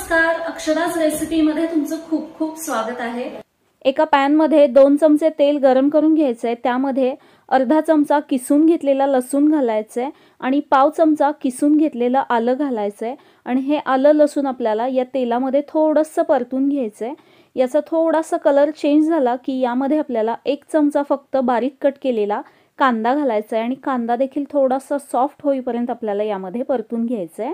नमस्कार, अक्षराज रेसिपीमध्ये तुमचं खूप खूप स्वागत आहे। एका पॅन मध्ये 2 चमचे तेल गरम करून घ्यायचे आहे। त्यामध्ये अर्धा चमचा किसून घेतलेला लसूण घालायचा आहे आणि पाव चमचा किसून घेतलेला आलं घालायचं आहे आणि हे आलं लसूण आपल्याला या तेलामध्ये थोडंसं परतून घ्यायचं आहे। याचा थोडासा कलर चेंज झाला की यामध्ये आपल्याला 1 चमचा फक्त बारीक कट केलेला कांदा घालायचा आहे आणि कांदा देखील थोडासा सॉफ्ट होईपर्यंत आपल्याला यामध्ये परतून घ्यायचं आहे।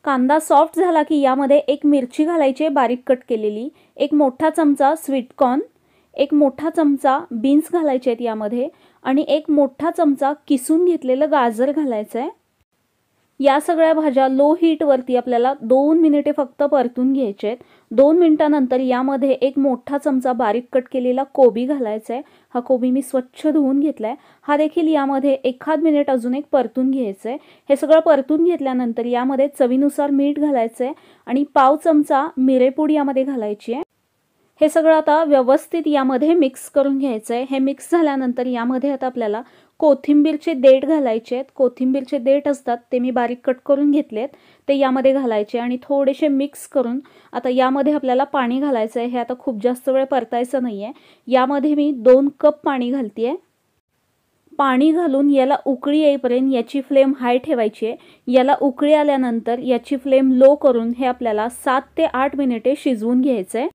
कांदा सॉफ्ट झाला की यामध्ये 1 मिरची घालायची बारीक कट केलेली, 1 मोठा चमचा स्वीट कॉर्न, 1 मोठा चमचा बीन्स घालायचे आहेत यामध्ये आणि 1 मोठा चमचा किसून घेतलेलं गाजर घालायचं आहे। या सगळ्या भाज्या लो हीट वरती आपल्याला 2 मिनिटे फक्त परतून घ्यायचे आहेत। 2 मिनिटांनंतर यामध्ये 1 मोठा चमचा बारीक कट केलेला कोबी घालायचा आहे। हा कोबी मी स्वच्छ धुवून घेतलाय। हा देखील यामध्ये 1 मिनिट अजून एक परतून घ्यायचं आहे। हे सगळं परतून घेतल्यानंतर यामध्ये चवीनुसार मीठ घालायचं आहे आणि पाव चमचा मिरेपूड यामध्ये घालायची आहे। हे सगळं आता व्यवस्थित यामध्ये मिक्स करून घ्यायचं आहे। हे मिक्स झाल्यानंतर यामध्ये आता आपल्याला कोथिंबीरचे देठ घालायचे आहेत। कोथिंबीरचे देठ असतात ते मी बारीक कट करून घेतलेत, ते यामध्ये घालायचे आणि थोडेसे मिक्स करून आता यामध्ये आपल्याला पाणी घालायचं आहे। हे आता खूप जास्त वेळ परतायचं नाहीये। यामध्ये मी 2 कप पाणी घालतेय। पाणी घालून याला उकळी येईपर्यंत याची फ्लेम हाय ठेवायची आहे। याला उकळी आल्यानंतर याची फ्लेम लो करून हे आपल्याला 7 ते 8 मिनिटे शिजवून घ्यायचं आहे।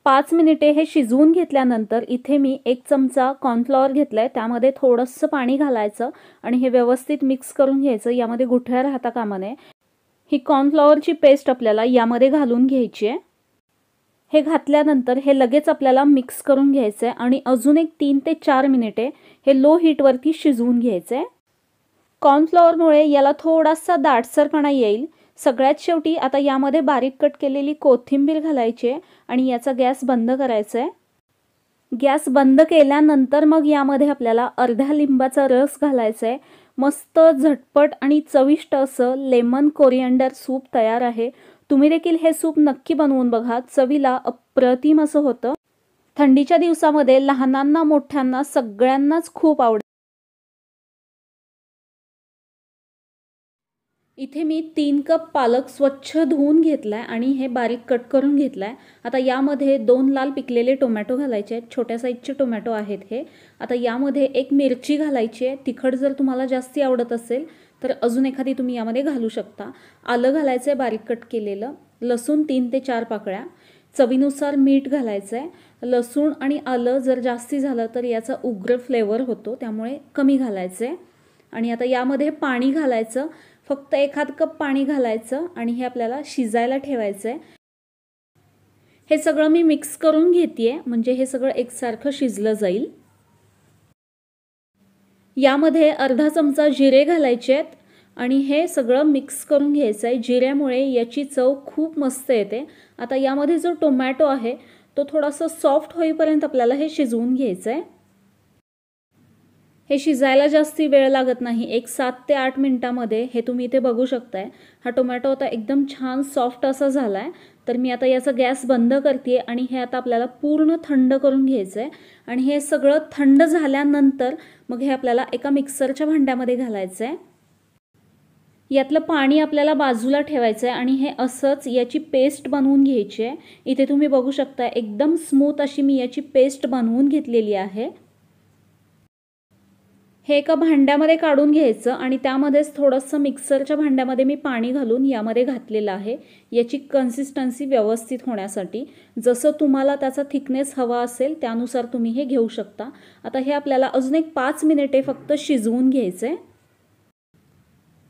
5 मिनिटे हे शिजवून घेतल्यानंतर इथे मी 1 चमचा कॉर्नफ्लॉवर घेतलाय, त्यामध्ये थोडंसं पाणी घालायचं आणि हे व्यवस्थित मिक्स करून घ्यायचं। यामध्ये गुठळ्या राहता कामा नये। ही कॉर्नफ्लॉवरची पेस्ट आपल्याला यामध्ये घालून घ्यायची आहे। हे घातल्यानंतर हे लगेच आपल्याला मिक्स करून घ्यायचं आहे आणि अजून एक 3 ते 4 मिनिटे हे लो हीट वरती शिजवून घ्यायचं आहे। कॉर्नफ्लॉवरमुळे याला थोडासा दाटसरपणा येईल। सगळ्यात शेवटी आता यामध्ये बारीक कट केलेली कोथिंबीर घालायची आहे आणि याचा गॅस बंद करायचा आहे। गॅस बंद केल्यानंतर मग यामध्ये आपल्याला अर्धा लिंबाचा रस घालायचा आहे। मस्त झटपट आणि चविष्ट असं लेमन कोरिएंडर सूप तयार आहे। तुम्ही देखील हे सूप नक्की बनवून बघा, चवीला अप्रतिम असं होतं। थंडीच्या दिवसामध्ये लहानांना मोठ्यांना सगळ्यांनाच खूप आवडेल। इथे मी 3 कप पालक स्वच्छ धुवून घेतलाय आणि हे बारीक कट करून घेतलाय। आता यामध्ये 2 लाल पिकलेले टोमॅटो घालायचे आहेत। छोट्या साईजचे टोमॅटो आहेत हे। आता यामध्ये 1 मिरची घालायची आहे। तिखट जर तुम्हाला जास्ती आवडत असेल तर अजून एखादी तुम्ही यामध्ये घालू शकता। आलं घालायचं आहे बारीक कट केलेलं, लसूण 3 ते 4 पाकळ्या, चवीनुसार मीठ घालायचं आहे। लसूण आणि आलं जर जास्ती झालं तर याचा उग्र फ्लेवर होतो, त्यामुळे कमी घालायचं आहे। आणि आता यामध्ये पाणी घालायचं, फक्त 1/2 कप पाणी घालायचं आणि हे आपल्याला शिजायला ठेवायचं आहे। हे सगळं मी मिक्स करून घेतेय, म्हणजे हे सगळं एकसारखं शिजलं जाईल। यामध्ये अर्धा चमचा जिरे घालायचे आहेत आणि हे सगळं मिक्स करून घ्यायचं आहे। जिऱ्यामुळे याची चव खूप मस्त येते। आता यामध्ये जो टोमॅटो आहे तो थोडासा सॉफ्ट होईपर्यंत आपल्याला हे शिजवून घ्यायचं आहे। हे शिजायला जास्ती वेळ लागत नाही, एक 7 ते 8 मिनिटांमध्ये हे तुम्ही इथे बघू शकताय। हा टोमॅटो आता एकदम छान सॉफ्ट असा झालाय। तर मी आता याचा गॅस बंद करते आणि हे आता आपल्याला पूर्ण थंड करून घ्यायचं आहे आणि हे सगळं थंड झाल्यानंतर मग हे आपल्याला एका मिक्सरच्या भांड्यामध्ये घालायचं आहे। यातलं पाणी आपल्याला बाजूला ठेवायचं आहे आणि हे असंच याची पेस्ट बनवून घ्यायची आहे। इथे तुम्ही बघू शकता एकदम स्मूथ अशी मी याची पेस्ट बनवून घेतलेली आहे। हे एका भांड्यामध्ये काढून घ्यायचं आणि त्यामध्येच थोडंसं मिक्सरच्या भांड्यामध्ये मी पाणी घालून यामध्ये घातलेलं आहे, याची कन्सिस्टन्सी व्यवस्थित होण्यासाठी। जसं तुम्हाला त्याचा थिकनेस हवा असेल त्यानुसार तुम्ही हे घेऊ शकता। आता हे आपल्याला अजून एक 5 मिनिटे फक्त शिजवून घ्यायचंय।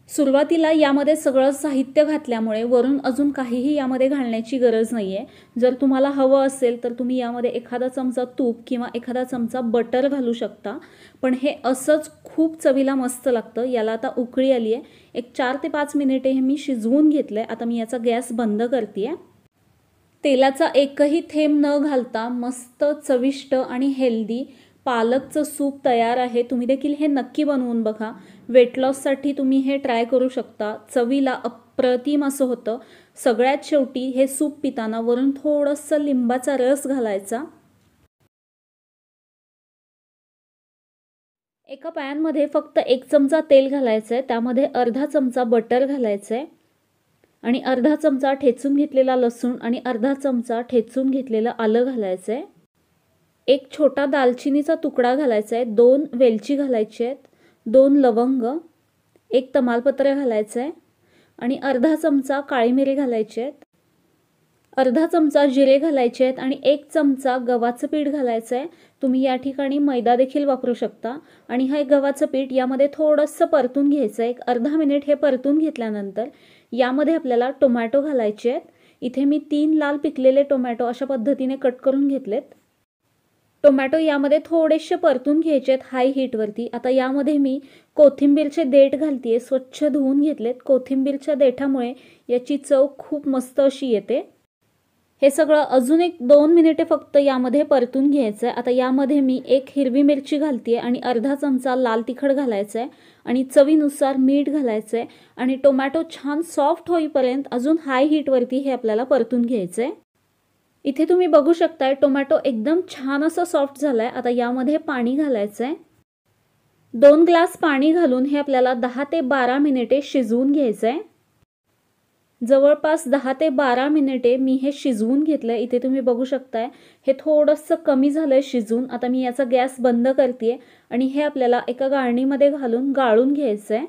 सुरुवातीला यामध्ये सगळं साहित्य घातल्यामुळे वरून अजून काहीही यामध्ये घालण्याची गरज नाहीये। जर तुम्हाला हवं असेल तर तुम्ही यामध्ये एखादा चमचा तूप किंवा एखादा चमचा बटर घालू शकता, पण हे असंच खूप चवीला मस्त लागतं। याला आता उकळी आली आहे, एक 4 ते 5 मिनिटे हे मी शिजवून घेतलंय। आता मी याचा गॅस बंद करतेय। तेलाचा एकही थेंब न घालता मस्त चविष्ट आणि हेल्दी पालकचं सूप तयार आहे। तुम्ही देखील हे नक्की बनवून बघा। वेट लॉससाठी तुम्ही हे ट्राय करू शकता। चवीला अप्रतिम असं होतं। सगळ्यात शेवटी हे सूप पिताना वरून थोडंसं लिंबाचा रस घालायचा। एका पॅनमध्ये फक्त 1 चमचा तेल घालायचं आहे, त्यामध्ये अर्धा चमचा बटर घालायचं आहे आणि अर्धा चमचा ठेचून घेतलेला लसूण आणि अर्धा चमचा ठेचून घेतलेलं आलं घालायचं आहे। एक छोटा दालचिनीचा तुकडा घालायचा आहे, 2 वेलची घालायची आहेत, 2 लवंग, 1 तमालपत्र घालायचं आहे आणि अर्धा चमचा काळी मिरी घालायची आहेत, अर्धा चमचा जिरे घालायचे आहेत आणि 1 चमचा गव्हाचं पीठ घालायचं आहे। तुम्ही या ठिकाणी मैदा देखील वापरू शकता। आणि हे गव्हाचं पीठ यामध्ये थोडंसं परतून घ्यायचं आहे। एक अर्धा मिनिट हे परतून घेतल्यानंतर यामध्ये आपल्याला टोमॅटो घालायचे आहेत। इथे मी 3 लाल पिकलेले टोमॅटो अशा पद्धतीने कट करून घेतलेत। टोमॅटो यामध्ये थोडेसे परतून घ्यायचे आहेत हाय हीटवरती। आता यामध्ये मी कोथिंबीरचे देठ घालतेय, स्वच्छ धुवून घेतलेत। कोथिंबीरच्या देठामुळे याची चव खूप मस्त अशी येते। हे सगळं अजून एक 2 मिनिटे फक्त यामध्ये परतून घ्यायचं आहे। आता यामध्ये मी 1 हिरवी मिरची घालतेय आणि अर्धा चमचा लाल तिखट घालायचं आहे आणि चवीनुसार मीठ घालायचं आहे आणि टोमॅटो छान सॉफ्ट होईपर्यंत अजून हाय हीटवरती हे आपल्याला परतून घ्यायचं आहे। इथे तुम्ही बघू शकताय टोमॅटो एकदम छान असं सॉफ्ट झालाय। आता यामध्ये पाणी घालायचं आहे। 2 ग्लास पाणी घालून हे आपल्याला 10 ते 12 मिनिटे शिजवून घ्यायचं आहे। जवळपास 10 ते 12 मिनिटे मी हे शिजवून घेतलंय। इथे तुम्ही बघू शकताय हे थोडंसं कमी झालंय शिजून। आता मी याचा गॅस बंद करतेय आणि हे आपल्याला एका गाळणीमध्ये घालून गाळून घ्यायचं आहे।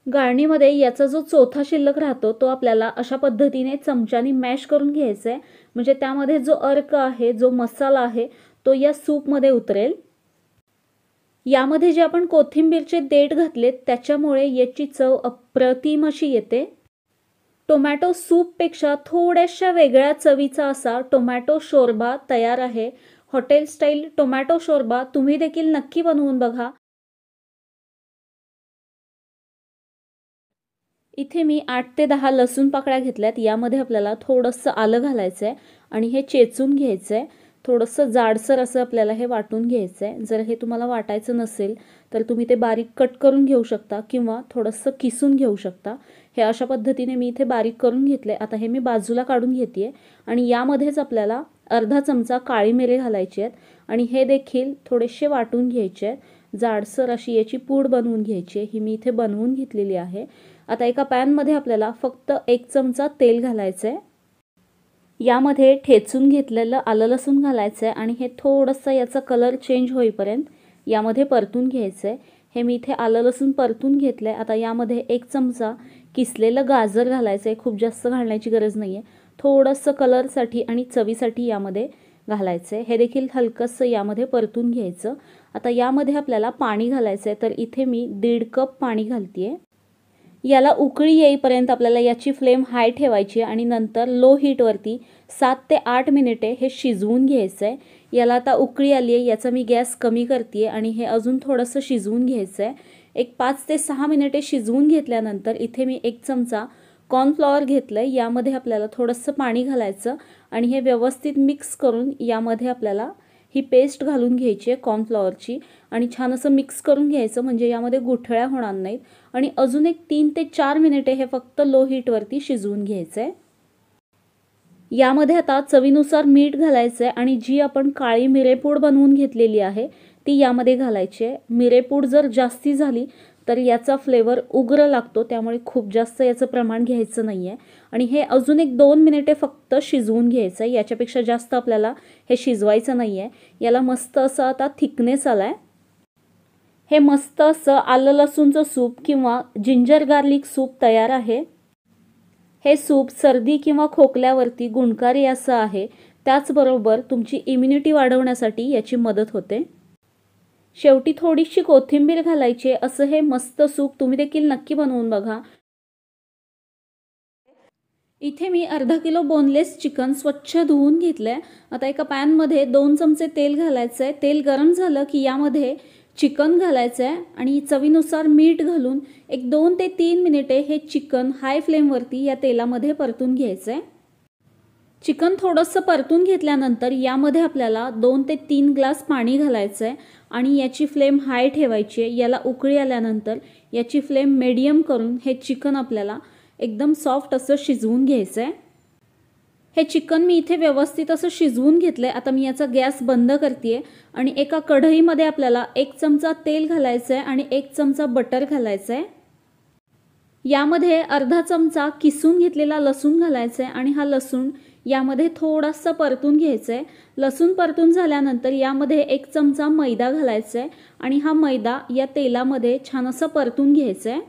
गाळणीमध्ये याचा जो चोथा शिल्लक राहतो तो आपल्याला अशा पद्धतीने चमच्याने मॅश करून घ्यायचा आहे, म्हणजे त्यामध्ये जो अर्क आहे, जो मसाला आहे तो या सूपमध्ये उतरेल। यामध्ये जे आपण कोथिंबीरचे देठ घातलेत त्याच्यामुळे याची चव अप्रतिम अशी येते। टोमॅटो सूपपेक्षा थोड्याशा वेगळ्या चवीचा असा टोमॅटो शोरबा तयार आहे। हॉटेल स्टाईल टोमॅटो शोरबा तुम्ही देखील नक्की बनवून बघा। इथे मी 8 ते 10 लसूण पाकळ्या घेतल्यात। यामध्ये आपल्याला थोडंसं आलं घालायचं आहे आणि हे चेचून घ्यायचं आहे। थोडंसं जाडसर असं आपल्याला हे वाटून घ्यायचं आहे। जर हे तुम्हाला वाटायचं नसेल तर तुम्ही ते बारीक कट करून घेऊ शकता किंवा थोडंसं किसून घेऊ शकता। हे अशा पद्धतीने मी इथे बारीक करून घेतले। आता हे मी बाजूला काढून घेतेय आणि यामध्येच आपल्याला अर्धा चमचा काळी मिरी घालायची आहेत आणि हे देखील थोडेसे वाटून घ्यायचे आहेत। जाडसर अशी याची पूड बनवून घ्यायची आहे। ही मी इथे बनवून घेतलेली आहे। आता एका पॅनमध्ये आपल्याला फक्त 1 चमचा तेल घालायचं आहे। यामध्ये ठेचून घेतलेलं आलं लसूण घालायचं आहे आणि हे थोडंसं याचा कलर चेंज होईपर्यंत यामध्ये परतून घ्यायचं आहे। हे मी इथे आलं लसूण परतून घेतलंय। आता यामध्ये 1 चमचा किसलेलं गाजर घालायचं आहे। खूप जास्त घालण्याची गरज नाही आहे, थोडंसं कलरसाठी आणि चवीसाठी यामध्ये घालायचं आहे। हे देखील हलकंसं यामध्ये परतून घ्यायचं। आता यामध्ये आपल्याला पाणी घालायचं आहे, तर इथे मी 1.5 कप पाणी घालतेय। याला उकळी येईपर्यंत आपल्याला याची फ्लेम हाय ठेवायची आणि नंतर लो हीटवरती 7 ते 8 मिनिटे हे शिजवून घ्यायचं आहे। याला आता उकळी आली आहे, याचा मी गॅस कमी करते आणि हे अजून थोडंसं शिजवून घ्यायचं आहे। एक 5 ते 6 मिनिटे शिजवून घेतल्यानंतर इथे मी 1 चमचा कॉर्नफ्लॉवर घेतलंय। यामध्ये आपल्याला थोडंसं पाणी घालायचं आणि हे व्यवस्थित मिक्स करून यामध्ये आपल्याला ही पेस्ट घालून घ्यायची आहे कॉर्नफ्लॉवरची आणि छान असं मिक्स करून घ्यायचं, म्हणजे यामध्ये गुठळ्या होणार नाहीत। आणि अजून एक 3 ते 4 मिनिटे हे फक्त लो हीटवरती शिजवून घ्यायचं आहे। यामध्ये आता चवीनुसार मीठ घालायचं आहे आणि जी आपण काळी मिरेपूड बनवून घेतलेली आहे ती यामध्ये घालायची आहे। मिरेपूड जर जास्ती झाली तर याचा फ्लेवर उग्र लागतो, त्यामुळे खूप जास्त याचं प्रमाण घ्यायचं नाही आहे। आणि हे अजून एक 2 मिनिटे फक्त शिजवून घ्यायचं आहे, याच्यापेक्षा जास्त आपल्याला हे शिजवायचं नाही आहे। याला मस्त असं आता थिकनेस आलाय। हे मस्त असं आलं लसूणचं सूप किंवा जिंजर गार्लिक सूप तयार आहे। हे सूप सर्दी किंवा खोकल्यावरती गुणकारी असं आहे, त्याचबरोबर तुमची इम्युनिटी वाढवण्यासाठी याची मदत होते। शेवटी थोडीशी कोथिंबीर घालायची। असं हे मस्त सूप तुम्ही देखील नक्की बनवून बघा। इथे मी अर्धा किलो बोनलेस चिकन स्वच्छ धुवून घेतलंय। आता एका पॅनमध्ये 2 चमचे तेल घालायचं आहे। तेल गरम झालं की यामध्ये चिकन घालायचं आहे आणि चवीनुसार मीठ घालून एक 2 ते 3 मिनिटे हे चिकन हाय फ्लेमवरती या तेलामध्ये परतून घ्यायचं आहे। चिकन थोडंसं परतून घेतल्यानंतर यामध्ये आपल्याला 2 ते 3 ग्लास पाणी घालायचं आहे आणि याची फ्लेम हाय ठेवायची आहे। याला उकळी आल्यानंतर याची फ्लेम मीडियम करून हे चिकन आपल्याला एकदम सॉफ्ट असं शिजवून घ्यायचं आहे। हे चिकन मी इथे व्यवस्थित असं शिजवून घेतलंय। आता मी याचा गॅस बंद करतेय आणि एका कढईमध्ये आपल्याला 1 चमचा तेल घालायचं आहे आणि 1 चमचा बटर घालायचं आहे। यामध्ये अर्धा चमचा किसून घेतलेला लसूण घालायचा आहे आणि हा लसूण यामध्ये थोडासा परतून घ्यायचा आहे। लसूण परतून झाल्यानंतर यामध्ये 1 चमचा मैदा घालायचा आहे आणि हा मैदा या तेलामध्ये छान असं परतून घ्यायचा आहे।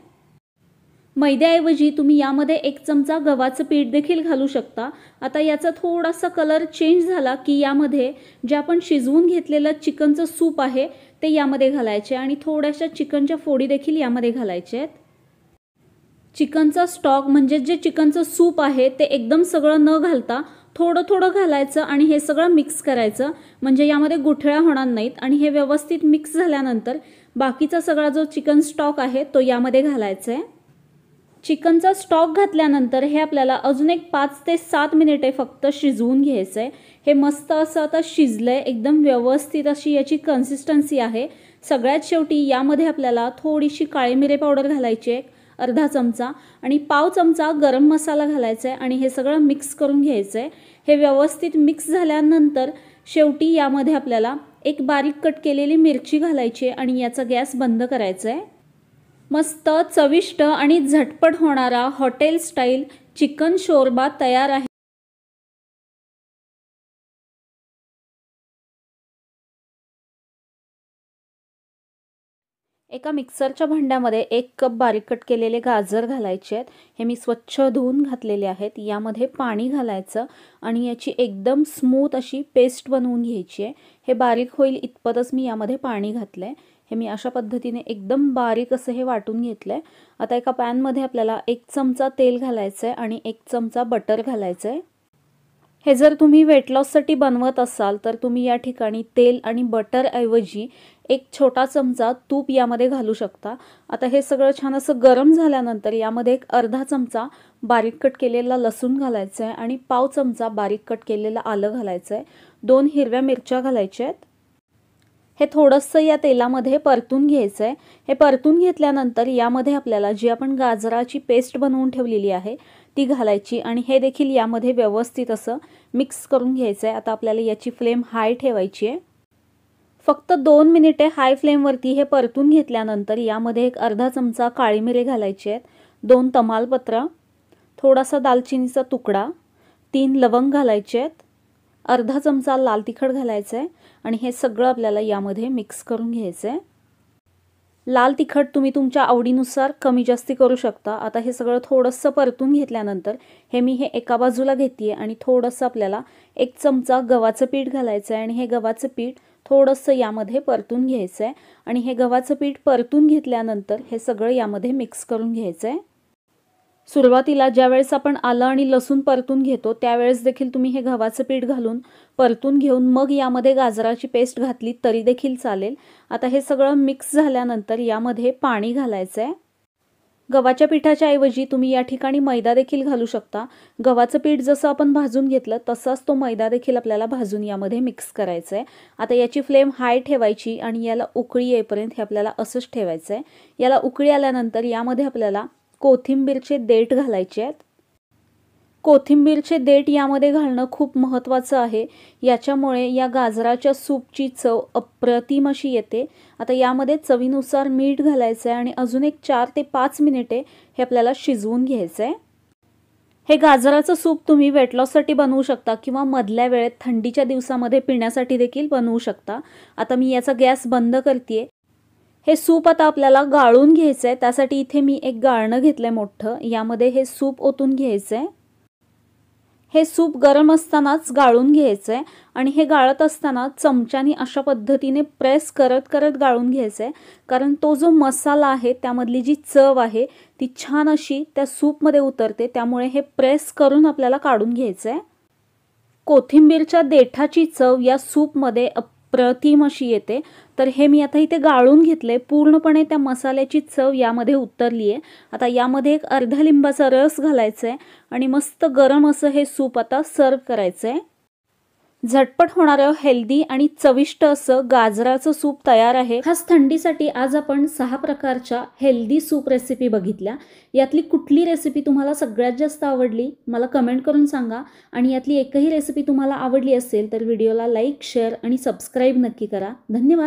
मैद्याऐवजी तुम्ही यामध्ये 1 चमचा गव्हाचं पीठ देखील घालू शकता। आता याचा थोडासा कलर चेंज झाला की यामध्ये जे आपण शिजवून घेतलेलं चिकनचं सूप आहे ते यामध्ये घालायचे आणि थोड्याशा चिकनच्या फोडी देखील यामध्ये घालायचे आहेत। चिकनचा स्टॉक म्हणजे जे चिकनचं सूप आहे ते एकदम सगळं न घालता थोडं थोडं घालायचं आणि हे सगळं मिक्स करायचं, म्हणजे यामध्ये गुठळ्या होणार नाहीत। आणि हे व्यवस्थित मिक्स झाल्यानंतर बाकीचा सगळा जो चिकन स्टॉक आहे तो यामध्ये घालायचा आहे। चिकनचा स्टॉक घातल्यानंतर हे आपल्याला अजून एक 5 ते 7 मिनिटे फक्त शिजवून घ्यायचं आहे। हे मस्त असं आता शिजलंय, एकदम व्यवस्थित अशी याची कन्सिस्टन्सी आहे। सगळ्यात शेवटी यामध्ये आपल्याला थोडीशी काळी मिरी पावडर घालायची आहे, अर्धा चमचा, आणि पाव चमचा गरम मसाला घालायचा आहे आणि हे सगळं मिक्स करून घ्यायचं आहे। हे व्यवस्थित मिक्स झाल्यानंतर शेवटी यामध्ये आपल्याला एक बारीक कट केलेली मिरची घालायची आहे आणि याचा गॅस बंद करायचा आहे। मस्त चविष्ट आणि झटपट होणारा हॉटेल स्टाईल चिकन शोरबा तयार आहे। एका मिक्सरच्या भांड्यामध्ये 1 कप बारीक कट केलेले गाजर घालायचे आहेत। हे मी स्वच्छ धुवून घातलेले आहेत। यामध्ये पाणी घालायचं आणि याची एकदम स्मूथ अशी पेस्ट बनवून घ्यायची आहे। हे बारीक होईल इतपतच मी यामध्ये पाणी घातलंय। हे मी अशा पद्धतीने एकदम बारीक असं हे वाटून घेतलंय। आता एका पॅन मध्ये आपल्याला 1 चमचा तेल घालायचं आहे आणि 1 चमचा बटर घालायचं आहे। हे जर तुम्ही वेट लॉस साठी बनवत असाल तर तुम्ही या ठिकाणी तेल आणि बटर ऐवजी 1 छोटा चमचा तूप यामध्ये घालू शकता। आता हे सगळं छान असं गरम झाल्यानंतर यामध्ये 1 अर्धा चमचा बारीक कट केलेला लसूण घालायचा आहे आणि पाव चमचा बारीक कट केलेलं आलं घालायचं आहे। 2 हिरव्या मिरच्या घालायच्या आहेत। हे थोडंसं या तेलामध्ये परतून घ्यायचं आहे। हे परतून घेतल्यानंतर यामध्ये आपल्याला जी आपण गाजराची पेस्ट बनवून ठेवलेली आहे ती घालायची आणि हे देखील यामध्ये व्यवस्थित असं मिक्स करून घ्यायचं आहे। आता आपल्याला याची फ्लेम हाय ठेवायची आहे। फक्त 2 मिनिटे हाय फ्लेमवरती हे परतून घेतल्यानंतर यामध्ये 1 अर्धा चमचा काळी मिरी घालायची आहेत, 2 तमालपत्र, थोडासा दालचिनीचा तुकडा, 3 लवंग घालायचे आहेत, अर्धा चमचा लाल तिखट घालायचं आहे आणि हे सगळं आपल्याला यामध्ये मिक्स करून घ्यायचं आहे। लाल तिखट तुम्ही तुमच्या आवडीनुसार कमी जास्ती करू शकता। आता हे सगळं थोडंसं परतून घेतल्यानंतर हे एका बाजूला घेते आणि थोडंसं आपल्याला 1 चमचा गव्हाचं पीठ घालायचं आहे आणि हे गव्हाचं पीठ थोडंसं यामध्ये परतून घ्यायचं आहे आणि हे गव्हाचं पीठ परतून घेतल्यानंतर हे सगळं यामध्ये मिक्स करून घ्यायचं आहे। सुरुवातीला ज्यावेळेस आपण आलं आणि लसूण परतून घेतो त्यावेळेस देखील तुम्ही हे गव्हाचं पीठ घालून परतून घेऊन मग यामध्ये गाजराची पेस्ट घातली तरी देखील चालेल। आता हे सगळं मिक्स झाल्यानंतर यामध्ये पाणी घालायचं आहे। गव्हाच्या पिठाच्या ऐवजी तुम्ही या ठिकाणी मैदा देखील घालू शकता। गव्हाचं पीठ जसं आपण भाजून घेतलं तसाच तो मैदा देखील आपल्याला भाजून यामध्ये मिक्स करायचा आहे। आता याची फ्लेम हाय ठेवायची आणि याला उकळी येईपर्यंत हे आपल्याला असंच ठेवायचं आहे। याला उकळी आल्यानंतर यामध्ये आपल्याला कोथिंबीरचे देठ घालायचे आहेत। कोथिंबीरचे देठ यामध्ये घालणं खूप महत्त्वाचं आहे, याच्यामुळे या गाजराच्या सूपची चव अप्रतिम अशी येते। आता यामध्ये चवीनुसार मीठ घालायचं आहे आणि अजून एक 4 ते 5 मिनिटे हे आपल्याला शिजवून घ्यायचं आहे। हे गाजराचं सूप तुम्ही वेट लॉस साठी बनवू शकता किंवा मधल्या वेळेत थंडीच्या दिवसामध्ये पिण्यासाठी देखील बनवू शकता। आता मी याचा गॅस बंद करते। हे सूप आता आपल्याला गाळून घ्यायचं आहे, त्यासाठी इथे मी एक गाळणं घेतलंय मोठं, यामध्ये हे सूप ओतून घ्यायचं आहे। हे सूप गरम असतानाच गाळून घ्यायचं आहे आणि हे गाळत असताना चमच्याने अशा पद्धतीने प्रेस करत करत गाळून घ्यायचं आहे, कारण तो जो मसाला आहे त्यामधली जी चव आहे ती छान अशी त्या सूपमध्ये उतरते, त्यामुळे हे प्रेस करून आपल्याला काढून घ्यायचं आहे। कोथिंबीरच्या देठाची चव या सूपमध्ये अप्रतिम अशी येते। तर हे मी आता इथे गाळून घेतले, पूर्णपणे त्या मसाल्याची चव यामध्ये उतरली आहे। आता यामध्ये 1 अर्धा लिंबाचा रस घालायचा आहे आणि मस्त गरम असं हे सूप आता सर्व करायचं आहे। झटपट होणारं हेल्दी आणि चविष्ट असं गाजराचं सूप तयार आहे। खास थंडीसाठी आज आपण 6 प्रकारच्या हेल्दी सूप रेसिपी बघितल्या। यातली कुठली रेसिपी तुम्हाला सगळ्यात जास्त आवडली मला कमेंट करून सांगा आणि यातली एकही रेसिपी तुम्हाला आवडली असेल तर व्हिडिओला लाईक, शेअर आणि सबस्क्राइब नक्की करा। धन्यवाद।